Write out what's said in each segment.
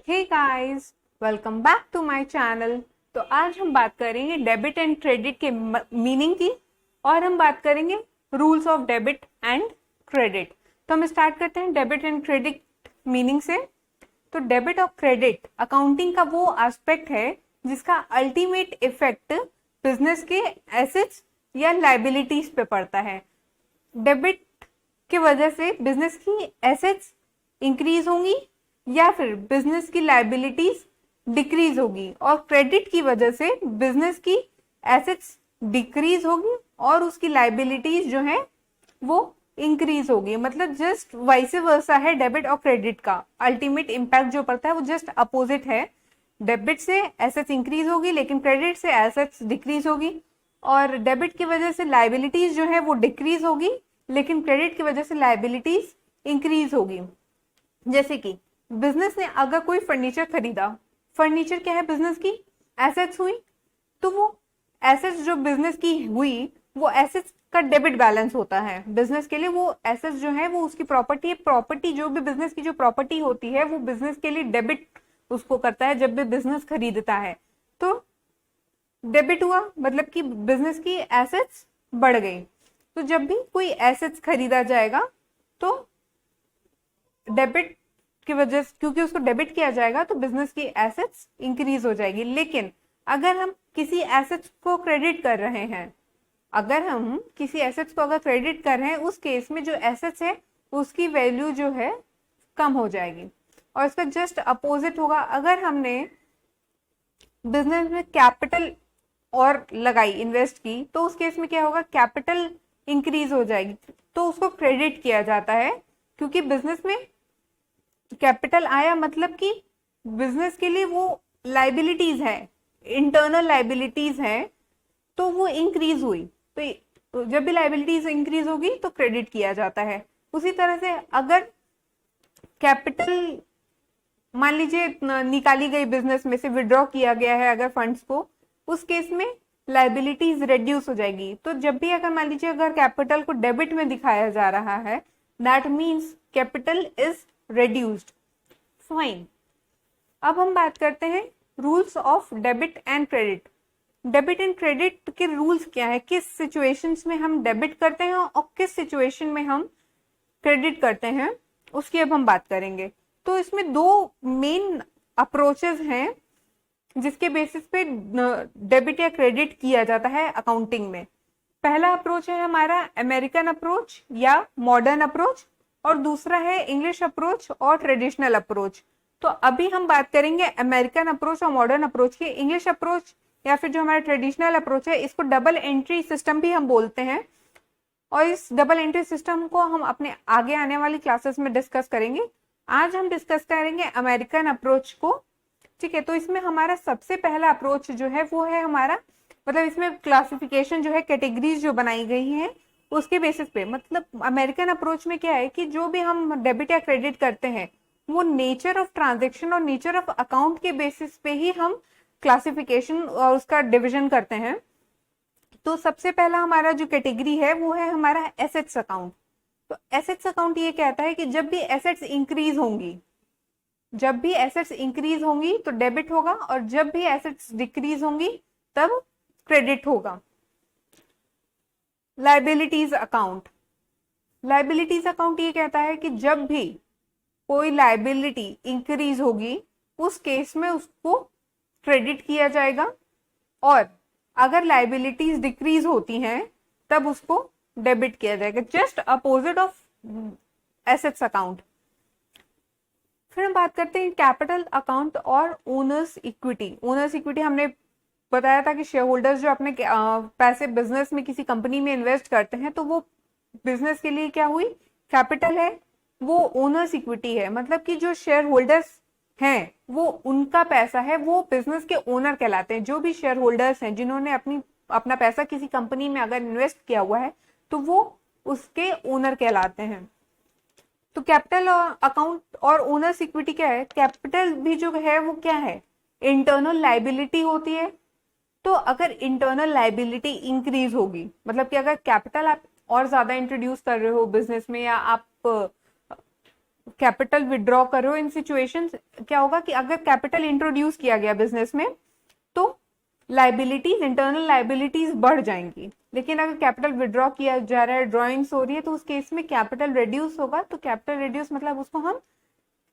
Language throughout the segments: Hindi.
Hey guys, welcome back to my channel. तो आज हम बात करेंगे डेबिट एंड क्रेडिट के मीनिंग की, और हम बात करेंगे rules of debit and credit. तो हम स्टार्ट करते हैं डेबिट एंड क्रेडिट मीनिंग से। तो डेबिट और क्रेडिट अकाउंटिंग का वो एस्पेक्ट है जिसका अल्टीमेट इफेक्ट बिजनेस के एसेट्स या लाइबिलिटीज पे पड़ता है। डेबिट की वजह से बिजनेस की एसेट्स इंक्रीज होंगी या फिर बिजनेस की लाइबिलिटीज डिक्रीज होगी, और क्रेडिट की वजह से बिजनेस की एसेट्स डिक्रीज होगी और उसकी लाइबिलिटीज जो है वो इंक्रीज होगी। मतलब जस्ट वाइस वर्सा है डेबिट और क्रेडिट का अल्टीमेट इंपैक्ट जो पड़ता है वो जस्ट अपोजिट है। डेबिट से एसेट्स इंक्रीज होगी लेकिन क्रेडिट से एसेट्स डिक्रीज होगी, और डेबिट की वजह से लाइबिलिटीज जो है वो डिक्रीज होगी लेकिन क्रेडिट की वजह से लाइबिलिटीज इंक्रीज होगी। जैसे कि बिजनेस ने अगर कोई फर्नीचर खरीदा, फर्नीचर क्या है बिजनेस की एसेट्स हुई, तो वो एसेट्स जो बिजनेस की हुई वो एसेट्स का डेबिट बैलेंस होता है। बिजनेस के लिए वो एसेट्स जो है वो उसकी प्रॉपर्टी है। प्रॉपर्टी जो भी बिजनेस की जो प्रॉपर्टी होती है वो बिजनेस के लिए डेबिट उसको करता है जब भी बिजनेस खरीदता है। तो डेबिट हुआ मतलब कि बिजनेस की एसेट्स बढ़ गई। तो जब भी कोई एसेट्स खरीदा जाएगा तो डेबिट की वजह से, क्योंकि उसको डेबिट किया जाएगा तो बिजनेस की एसेट्स इंक्रीज हो जाएगी। लेकिन अगर हम किसी एसेट्स को क्रेडिट कर रहे हैं, अगर हम किसी एसेट्स को अगर क्रेडिट कर रहे हैं, उस केस में जो एसेट्स है उसकी वैल्यू जो है कम हो जाएगी। और इसका जस्ट अपोजिट होगा, अगर हमने बिजनेस में कैपिटल और लगाई, इन्वेस्ट की, तो उस केस में क्या होगा, कैपिटल इंक्रीज हो जाएगी तो उसको क्रेडिट किया जाता है। क्योंकि बिजनेस में कैपिटल आया मतलब कि बिजनेस के लिए वो लाइबिलिटीज है, इंटरनल लाइबिलिटीज है, तो वो इंक्रीज हुई। तो जब भी लाइबिलिटीज इंक्रीज होगी तो क्रेडिट किया जाता है। उसी तरह से अगर कैपिटल मान लीजिए निकाली गई, बिजनेस में से विड्रॉ किया गया है अगर फंड्स को, उस केस में लाइबिलिटीज रिड्यूस हो जाएगी। तो जब भी अगर मान लीजिए अगर कैपिटल को डेबिट में दिखाया जा रहा है, that means capital is reduced। Fine, अब हम बात करते हैं rules of debit and credit. Debit and credit के रूल्स क्या है, किस सिचुएशंस में हम डेबिट करते हैं और किस सिचुएशन में हम क्रेडिट करते हैं, उसकी अब हम बात करेंगे। तो इसमें दो मेन अप्रोचेस हैं जिसके बेसिस पे डेबिट या क्रेडिट किया जाता है अकाउंटिंग में। पहला अप्रोच है हमारा अमेरिकन अप्रोच या मॉडर्न अप्रोच, और दूसरा है इंग्लिश अप्रोच और ट्रेडिशनल अप्रोच। तो अभी हम बात करेंगे अमेरिकन अप्रोच और मॉडर्न अप्रोच की। इंग्लिश अप्रोच या फिर जो हमारा ट्रेडिशनल अप्रोच है, इसको डबल एंट्री सिस्टम भी हम बोलते हैं, और इस डबल एंट्री सिस्टम को हम अपने आगे आने वाली क्लासेस में डिस्कस करेंगे। आज हम डिस्कस करेंगे अमेरिकन अप्रोच को। ठीक है, तो इसमें हमारा सबसे पहला अप्रोच जो है वो है हमारा, मतलब इसमें क्लासिफिकेशन जो है, कैटेगरीज जो बनाई गई हैं उसके बेसिस पे। मतलब अमेरिकन अप्रोच में क्या है कि जो भी हम डेबिट या क्रेडिट करते हैं वो नेचर ऑफ ट्रांजैक्शन और नेचर ऑफ अकाउंट के बेसिस पे ही हम क्लासिफिकेशन और उसका डिवीजन करते हैं। तो सबसे पहला हमारा जो कैटेगरी है वो है हमारा एसेट्स अकाउंट। तो एसेट्स अकाउंट ये कहता है कि जब भी एसेट्स इंक्रीज होंगी, जब भी एसेट्स इंक्रीज होंगी तो डेबिट होगा, और जब भी एसेट्स डिक्रीज होंगी तब क्रेडिट होगा। लाइबिलिटीज अकाउंट, लाइबिलिटीज अकाउंट ये कहता है कि जब भी कोई लाइबिलिटी इंक्रीज होगी उस केस में उसको क्रेडिट किया जाएगा, और अगर लाइबिलिटीज डिक्रीज होती हैं तब उसको डेबिट किया जाएगा। Just opposite of assets account. फिर हम बात करते हैं कैपिटल अकाउंट और ओनर्स इक्विटी। ओनर्स इक्विटी हमने बताया था कि शेयर होल्डर्स जो अपने पैसे बिजनेस में किसी कंपनी में इन्वेस्ट करते हैं तो वो बिजनेस के लिए क्या हुई, कैपिटल है, वो ओनर्स इक्विटी है। मतलब कि जो शेयर होल्डर्स हैं वो उनका पैसा है, वो बिजनेस के ओनर कहलाते हैं। जो भी शेयर होल्डर्स हैं जिन्होंने अपना पैसा किसी कंपनी में अगर इन्वेस्ट किया हुआ है तो वो उसके ओनर कहलाते हैं। तो कैपिटल अकाउंट और ओनर्स इक्विटी क्या है, कैपिटल भी जो है वो क्या है, इंटरनल लाइबिलिटी होती है। तो अगर इंटरनल लाइबिलिटी इंक्रीज होगी, मतलब कि अगर कैपिटल आप और ज्यादा इंट्रोड्यूस कर रहे हो बिजनेस में, या आप कैपिटल विड्रॉ कर रहे हो इन सिचुएशंस, क्या होगा कि अगर कैपिटल इंट्रोड्यूस किया गया बिजनेस में तो लाइबिलिटीज, इंटरनल लाइबिलिटीज बढ़ जाएंगी। लेकिन अगर कैपिटल विड्रॉ किया जा रहा है, ड्रॉइंग्स हो रही है, तो उस केस में कैपिटल रिड्यूस होगा। तो कैपिटल रिड्यूस मतलब उसको हम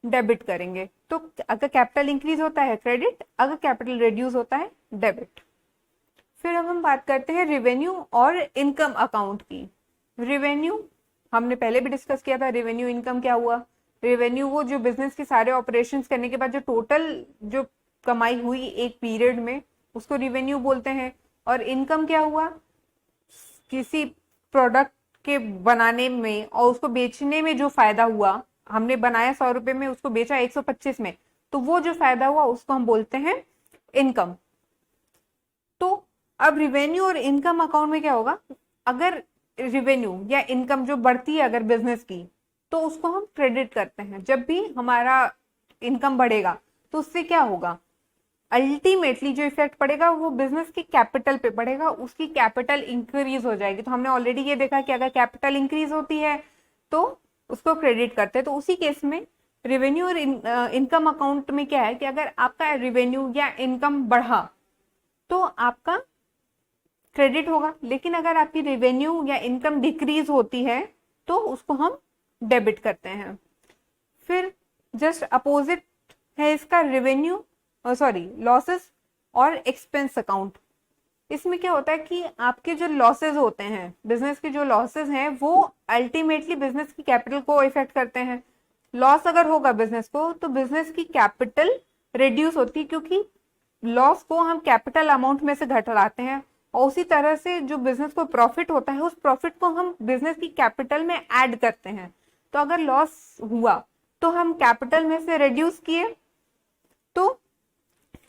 डेबिट करेंगे। तो अगर कैपिटल इंक्रीज होता है क्रेडिट, अगर कैपिटल रिड्यूस होता है डेबिट। फिर अब हम बात करते हैं रेवेन्यू और इनकम अकाउंट की। रेवेन्यू हमने पहले भी डिस्कस किया था। रेवेन्यू इनकम क्या हुआ? रेवेन्यू वो जो बिजनेस के सारे ऑपरेशंस करने के बाद जो टोटल जो कमाई हुई एक पीरियड में, उसको रेवेन्यू बोलते हैं। और इनकम क्या हुआ? किसी प्रोडक्ट के बनाने में और उसको बेचने में जो फायदा हुआ, हमने बनाया 100 रुपए में, उसको बेचा 125 में, तो वो जो फायदा हुआ उसको हम बोलते हैं इनकम। तो अब रिवेन्यू और इनकम अकाउंट में क्या होगा? अगर रिवेन्यू या इनकम जो बढ़ती है अगर बिजनेस की, तो उसको हम क्रेडिट करते हैं। जब भी हमारा इनकम बढ़ेगा तो उससे क्या होगा? अल्टीमेटली जो इफेक्ट पड़ेगा वो बिजनेस की कैपिटल पे पड़ेगा, उसकी कैपिटल इंक्रीज हो जाएगी। तो हमने ऑलरेडी ये देखा कि अगर कैपिटल इंक्रीज होती है तो उसको क्रेडिट करते हैं। तो उसी केस में रेवेन्यू और इनकम अकाउंट में क्या है कि अगर आपका रेवेन्यू या इनकम बढ़ा तो आपका क्रेडिट होगा, लेकिन अगर आपकी रेवेन्यू या इनकम डिक्रीज होती है तो उसको हम डेबिट करते हैं। फिर जस्ट अपोजिट है इसका रेवेन्यू, लॉसेस और एक्सपेंस अकाउंट। इसमें क्या होता है कि आपके जो लॉसेस होते हैं, बिजनेस के जो लॉसेस हैं, वो अल्टीमेटली बिजनेस की कैपिटल को इफेक्ट करते हैं। लॉस अगर होगा बिजनेस को तो बिजनेस की कैपिटल रिड्यूस होती है, क्योंकि लॉस को हम कैपिटल अमाउंट में से घटाते हैं। और उसी तरह से जो बिजनेस को प्रॉफिट होता है, उस प्रॉफिट को हम बिजनेस की कैपिटल में ऐड करते हैं। तो अगर लॉस हुआ तो हम कैपिटल में से रिड्यूस किए, तो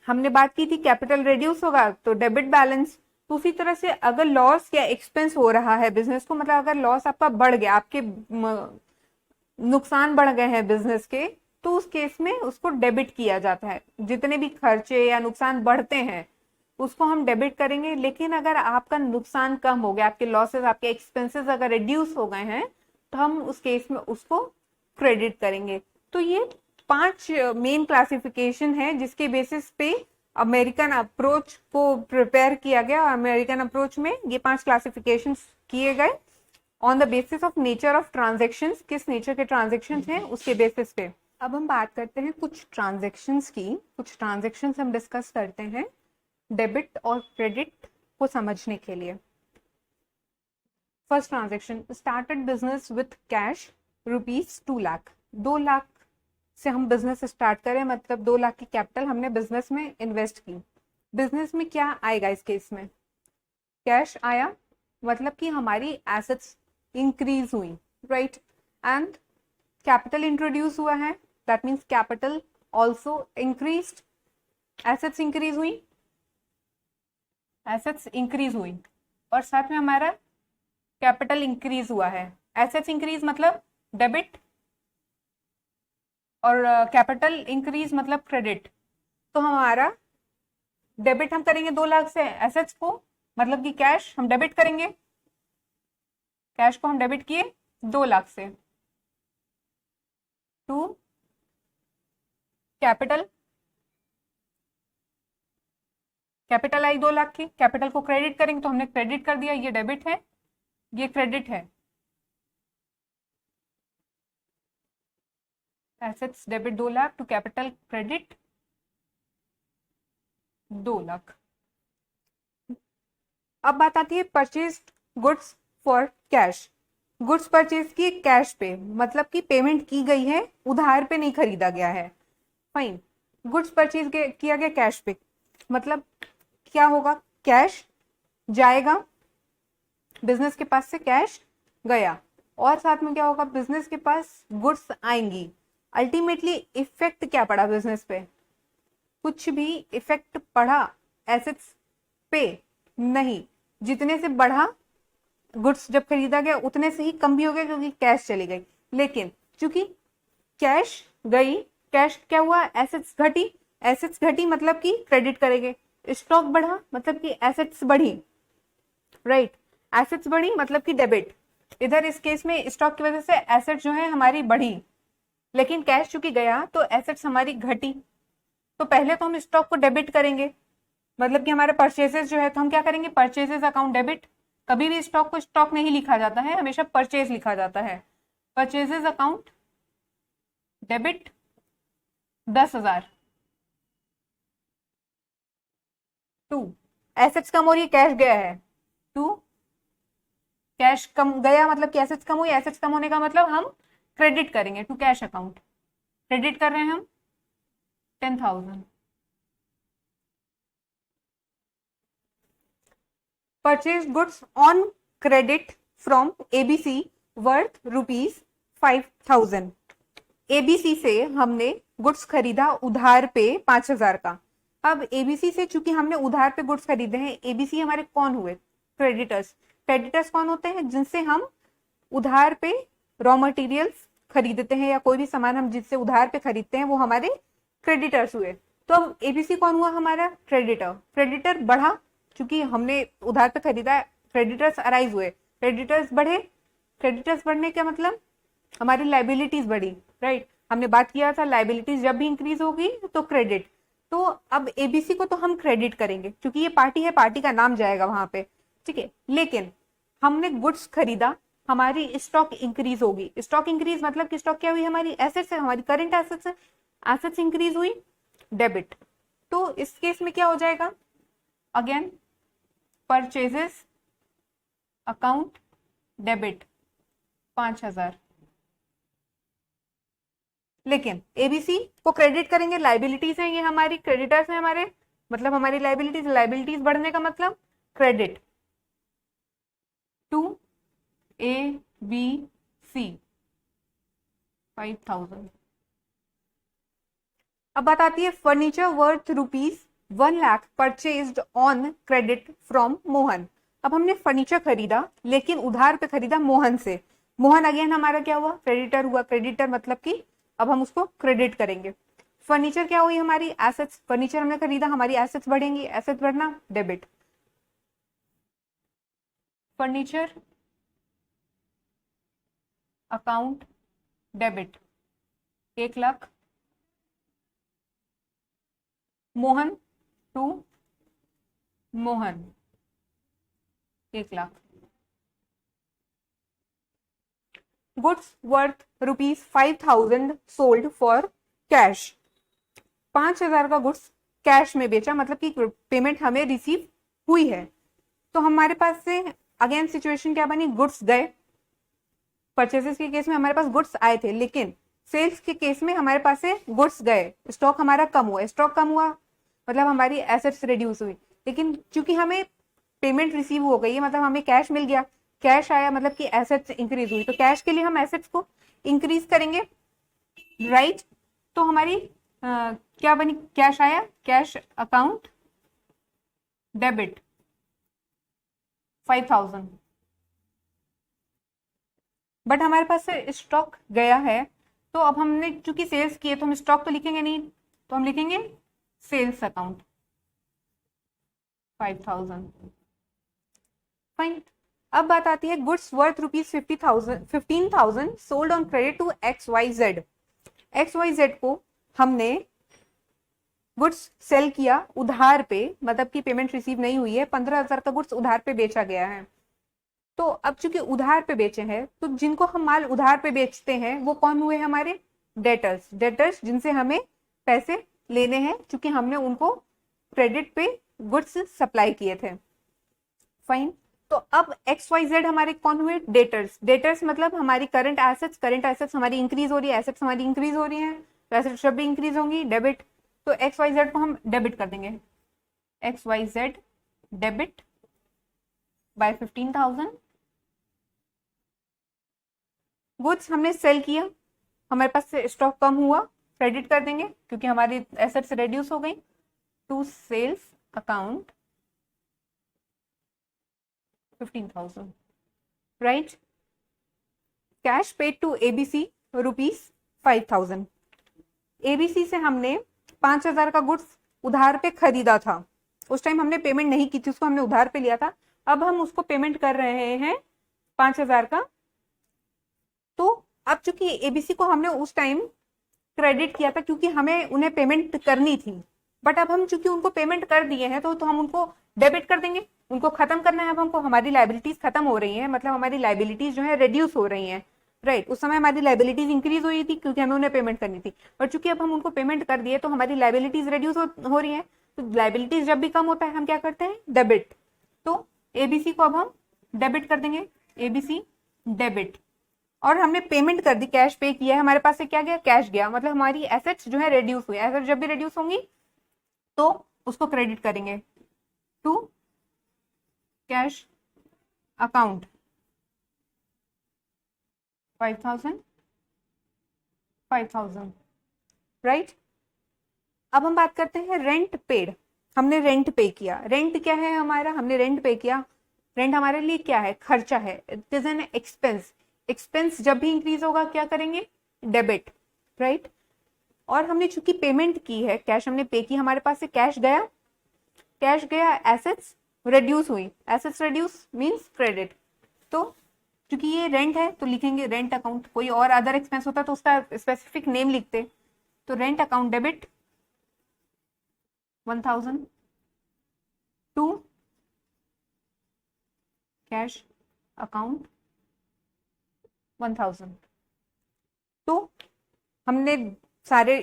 हमने बात की थी कैपिटल रिड्यूस होगा तो डेबिट बैलेंस। तो उसी तरह से अगर लॉस या एक्सपेंस हो रहा है बिजनेस को, मतलब अगर लॉस आपका बढ़ गया, आपके नुकसान बढ़ गए हैं बिजनेस के, तो उस केस में उसको डेबिट किया जाता है। जितने भी खर्चे या नुकसान बढ़ते हैं उसको हम डेबिट करेंगे। लेकिन अगर आपका नुकसान कम हो गया, आपके लॉसेस, आपके एक्सपेंसेस अगर रिड्यूस हो गए हैं, तो हम उस केस में उसको क्रेडिट करेंगे। तो ये 5 मेन क्लासिफिकेशन है जिसके बेसिस पे अमेरिकन अप्रोच को प्रिपेयर किया गया। और अमेरिकन अप्रोच में ये 5 क्लासिफिकेशन किए गए on the basis of nature of transactions. किस नेचर के ट्रांजेक्शन्स हैं उसके बेसिस पे। अब हम बात करते हैं कुछ ट्रांजेक्शन्स की। कुछ ट्रांजेक्शन्स हम डिस्कस करते हैं डेबिट और क्रेडिट को समझने के लिए। First transaction, started business with cash ₹2 lakh. 2 lakh से हम बिजनेस स्टार्ट करें, मतलब 2 लाख की कैपिटल हमने बिजनेस में इन्वेस्ट की। बिजनेस में क्या आएगा इस केस में? कैश आया, मतलब कि हमारी एसेट्स इंक्रीज हुई, राइट। एंड कैपिटल इंट्रोड्यूस हुआ है, that means capital also increased. Assets increase हुई, एसेट्स इंक्रीज हुई, और साथ में हमारा कैपिटल इंक्रीज हुआ है। एसेट्स इंक्रीज मतलब डेबिट, और कैपिटल इंक्रीज मतलब क्रेडिट। तो हमारा डेबिट हम करेंगे 2 लाख से एसेट्स को, मतलब कि कैश हम डेबिट करेंगे। कैश को हम डेबिट किए 2 लाख से टू कैपिटल। कैपिटल आई 2 लाख की, कैपिटल को क्रेडिट करेंगे तो हमने क्रेडिट कर दिया, ये डेबिट है, ये क्रेडिट है। Assets debit 2 lakh to capital credit 2 lakh. अब बात आती है purchased goods for cash. Goods purchase की कैश पे, मतलब कि पेमेंट की गई है, उधार पे नहीं खरीदा गया है। फाइन, गुड्स परचेज किया गया कैश पे, मतलब क्या होगा? कैश जाएगा, बिजनेस के पास से कैश गया, और साथ में क्या होगा? बिजनेस के पास गुड्स आएंगी। अल्टीमेटली इफेक्ट क्या पड़ा बिजनेस पे? कुछ भी इफेक्ट पड़ा एसेट्स पे नहीं। जितने से बढ़ा गुड्स जब खरीदा गया उतने से ही कम भी हो गया, क्योंकि कैश चली गई। लेकिन चूंकि कैश गई, कैश क्या हुआ? एसेट्स घटी। एसेट्स घटी मतलब कि क्रेडिट करेंगे। स्टॉक बढ़ा मतलब कि एसेट्स बढ़ी, राइट। एसेट्स बढ़ी मतलब कि डेबिट। इधर इस केस में स्टॉक की वजह से एसेट जो है हमारी बढ़ी, लेकिन कैश चूंकि गया तो एसेट्स हमारी घटी, तो पहले तो हम स्टॉक को डेबिट करेंगे, मतलब कि हमारे परचेजेस जो है तो हम क्या करेंगे, परचेजेस अकाउंट डेबिट। कभी भी स्टॉक को स्टॉक नहीं लिखा जाता है, हमेशा परचेज लिखा जाता है। Purchases account debit 10,000 to assets कम हो रही है, कैश गया है, टू कैश कम गया मतलब कि एसेट्स कम हुई, एसेट्स कम होने का मतलब हम क्रेडिट करेंगे टू कैश अकाउंट, क्रेडिट कर रहे हैं हम 10,000। Purchase goods on credit from ABC worth ₹5,000। ABC से हमने गुड्स खरीदा उधार पे 5,000 का। अब एबीसी से चूंकि हमने उधार पे गुड्स खरीदे हैं, एबीसी हमारे कौन हुए, क्रेडिटर्स। क्रेडिटर्स कौन होते हैं, जिनसे हम उधार पे रॉ मटेरियल्स खरीदते हैं या कोई भी सामान हम जिससे उधार पे खरीदते हैं वो हमारे क्रेडिटर्स हुए। तो अब एबीसी कौन हुआ, हमारा क्रेडिटर। क्रेडिटर बढ़ा क्योंकि हमने उधार पे खरीदा, क्रेडिटर्स अराइज हुए, क्रेडिटर्स बढ़े। क्रेडिटर्स बढ़ने का मतलब हमारी लाइबिलिटीज बढ़ी, राइट। हमने बात किया था लाइबिलिटीज जब भी इंक्रीज होगी तो क्रेडिट। तो अब एबीसी को तो हम क्रेडिट करेंगे क्योंकि ये पार्टी है, पार्टी का नाम जाएगा वहां पे, ठीक है। लेकिन हमने गुड्स खरीदा, हमारी स्टॉक इंक्रीज होगी। स्टॉक इंक्रीज मतलब कि स्टॉक क्या हुई, हमारी एसेट्स है, हमारी करंट एसेट्स है, एसेट्स इंक्रीज हुई, डेबिट। तो इस केस में क्या हो जाएगा, अगेन परचेजेस अकाउंट डेबिट 5,000। लेकिन एबीसी को क्रेडिट करेंगे, लाइबिलिटीज है ये हमारी, क्रेडिटर्स है हमारे, मतलब हमारी लाइबिलिटीज, लाइबिलिटीज बढ़ने का मतलब credit to A B C 5,000। अब बात आती है furniture worth ₹1,00,000 purchased on credit from Mohan. अब हमने फर्नीचर खरीदा लेकिन उधार पे खरीदा मोहन से। मोहन अगेन हमारा क्या हुआ, क्रेडिटर हुआ। क्रेडिटर मतलब कि अब हम उसको क्रेडिट करेंगे। फर्नीचर क्या हुई, हमारी एसेट्स। फर्नीचर हमने खरीदा, हमारी एसेट्स बढ़ेंगी, एसेट्स बढ़ना debit. Furniture account debit 1,00,000। Mohan to Mohan 1,00,000। Goods worth ₹5,000 sold for cash. 5,000 का गुड्स कैश में बेचा, मतलब कि पेमेंट हमें रिसीव हुई है। तो हमारे पास से अगेन सिचुएशन क्या बनी, गुड्स गए। परचेसेस के केस में हमारे पास गुड्स आए थे, लेकिन सेल्स के केस में हमारे पास से गुड्स गए, स्टॉक हमारा कम हुआ। स्टॉक कम हुआ मतलब हमारी एसेट्स रिड्यूस हुई। लेकिन चूंकि हमें पेमेंट रिसीव हो गई है, मतलब हमें कैश मिल गया, कैश आया मतलब कि एसेट्स इंक्रीज हुई। तो कैश के लिए हम एसेट्स को इंक्रीज करेंगे, राइट। तो हमारी क्या बनी, कैश आया, कैश अकाउंट डेबिट 5,000। बट हमारे पास से स्टॉक गया है, तो अब हमने चूंकि सेल्स किए तो हम स्टॉक तो लिखेंगे नहीं, तो हम लिखेंगे सेल्स अकाउंट 5,000। फाइन। अब बात आती है goods worth ₹15,000 sold on credit to XYZ। XYZ को हमने गुड्स सेल किया उधार पे, मतलब कि पेमेंट रिसीव नहीं हुई है, 15,000 का गुड्स उधार पे बेचा गया है। तो अब चूंकि उधार पे बेचे हैं, तो जिनको हम माल उधार पे बेचते हैं वो कौन हुए, हमारे डेटर्स। डेटर्स जिनसे हमें पैसे लेने हैं, चूंकि हमने उनको क्रेडिट पे गुड्स सप्लाई किए थे। फाइन। तो अब XYZ हमारे कौन हुए, डेटर्स। डेटर्स मतलब हमारी करंट एसेट्स। करंट एसेट्स हमारी इंक्रीज हो रही है, एसेट्स हमारी इंक्रीज हो रही है, तो एसेट्स जब भी इंक्रीज होंगी डेबिट। तो XYZ को हम डेबिट कर देंगे, XYZ डेबिट बाय 15,000। गुड्स हमने सेल किया, हमारे पास से स्टॉक कम हुआ, क्रेडिट कर देंगे क्योंकि हमारी एसेट्स रिड्यूस हो गई, to sales account 15,000, right. Cash paid to ABC ₹5,000। ABC से हमने 5,000 का गुड्स उधार पे खरीदा था, उस टाइम हमने पेमेंट नहीं की थी, उसको हमने उधार पे लिया था। अब हम उसको पेमेंट कर रहे हैं 5,000 का। तो अब चूंकि ABC को हमने उस टाइम क्रेडिट किया था क्योंकि हमें उन्हें पेमेंट करनी थी, बट अब हम चूंकि उनको पेमेंट कर दिए हैं तो हम उनको डेबिट कर देंगे, उनको खत्म करना है। अब हमको हमारी लाइबिलिटीज खत्म हो रही है, मतलब हमारी लाइबिलिटीज जो है रिड्यूस हो रही है, राइट। उस समय हमारी लाइबिलिटीज इंक्रीज हुई थी क्योंकि हमें उन्हें पेमेंट करनी थी, बट चूंकि अब हम उनको पेमेंट कर दिए तो हमारी लाइबिलिटीज रिड्यूस हो रही है। तो लाइबिलिटीज जब भी कम होता है हम क्या करते हैं, डेबिट। तो एबीसी को अब हम डेबिट कर देंगे, एबीसी डेबिट। और हमने पेमेंट कर दी, कैश पे किया है, हमारे पास से क्या गया, कैश गया, मतलब हमारी एसेट्स जो है रिड्यूस हुई। एसेट्स जब भी रिड्यूस होंगी तो उसको क्रेडिट करेंगे टू कैश अकाउंट 5,000 राइट। अब हम बात करते हैं रेंट पेड। हमने रेंट पे किया, रेंट क्या है हमारा, हमने रेंट पे किया। रेंट हमारे लिए क्या है, खर्चा है, it is an expense. Expense जब भी इंक्रीज होगा क्या करेंगे, डेबिट, राइट। और हमने चूंकि पेमेंट की है, कैश हमने पे की, हमारे पास से कैश गया, कैश गया, एसेट्स रिड्यूस हुई, एसेट्स रिड्यूस मींस क्रेडिट। तो क्योंकि ये रेंट है तो लिखेंगे रेंट अकाउंट। कोई और अदर एक्सपेंस होता तो उसका स्पेसिफिक नेम लिखते। तो rent account debit 1,000 to cash account 1,000। तो हमने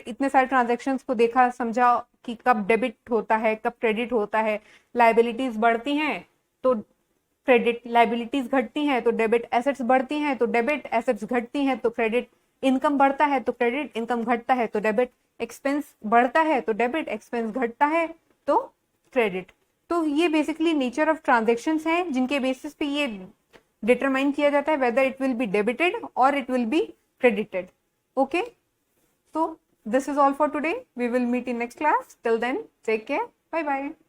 इतने सारे ट्रांजेक्शन्स को देखा, समझा कि कब डेबिट होता है, कब क्रेडिट होता है। लाइबिलिटीज बढ़ती हैं तो क्रेडिट, लाइबिलिटीज घटती हैं तो डेबिट, एसेट्स बढ़ती हैं तो डेबिट, एसेट्स घटती हैं तो क्रेडिट, इनकम बढ़ता है तो क्रेडिट, इनकम घटता है तो डेबिट, एक्सपेंस बढ़ता है तो डेबिट, एक्सपेंस घटता है तो क्रेडिट। तो ये बेसिकली नेचर ऑफ ट्रांजेक्शन्स हैं जिनके बेसिस पे ये डिटरमाइन किया जाता है whether it will be debited और it will be credited. Okay, so this is all for today. We will meet in next class. Till then, take care. Bye bye.